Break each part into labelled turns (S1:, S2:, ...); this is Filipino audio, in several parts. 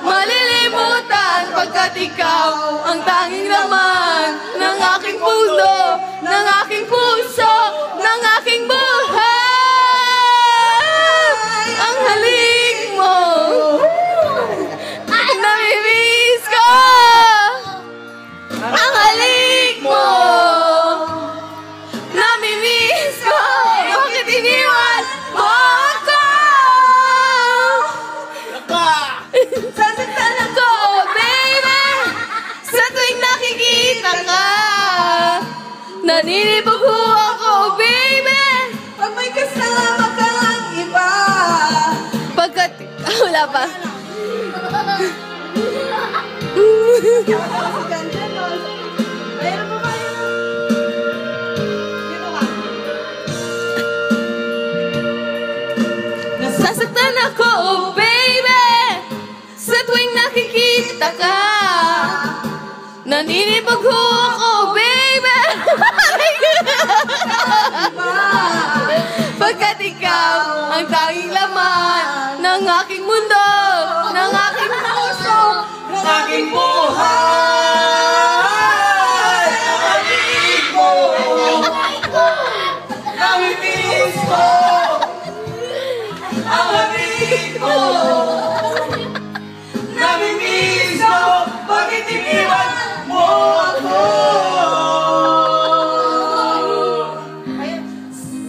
S1: malilimutan pagkat ikaw ang tanging laman ng aking puso, ng aking puso, ng aking buhay. Ang halik mo, namimiss ko. Ang halik mo, namimiss ko. Bakit iniwan mo ako? Sasaktan ako, baby, sa tuwing nakikita ka. Naninibog ho ako, baby,
S2: Pag may kasama kang iba.
S1: pagkat... wala pa.
S2: Mayroon pa ba yun? Dito ka.
S1: Nasasaktan ako, baby, sa tuwing nakikita ka. Naninibog ho ako, baby, pagkat ikaw ang tanging laman ng aking mundo, ng aking puso, ng aking buhay.
S2: Ang halik mo, namimiss ko. Ang halik mo, namimiss ko. Bakit iniwan mo ako?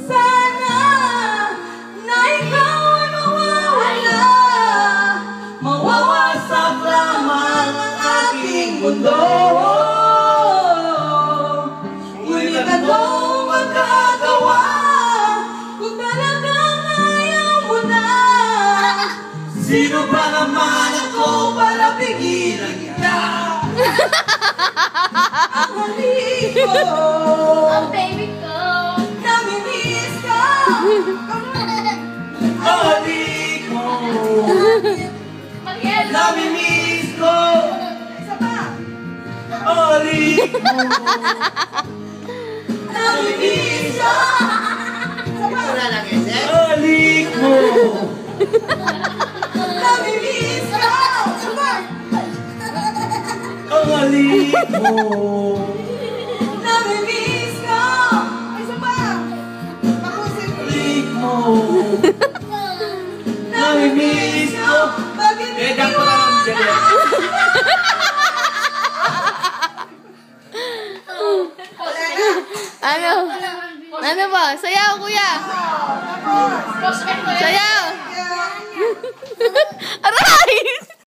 S2: Sana na ikaw ay mawawala, mawawasak lamang ang aking mundo. Ngunit anong magagawa kung talagang ayaw mo na? Sino ba naman ako para pigilan kita? Ang halik ko,
S1: Ang baby ko.
S2: namimiss ka. Ang halik mo, namimiss ko. Isa pa. Ang halik mo, namimiss ka. Isa pa. Halik mo, namimiss ka. Isa pa. Ang halik mo, namimiss ka. Isa pa. Tapusin. Halik mo, namimiss ko.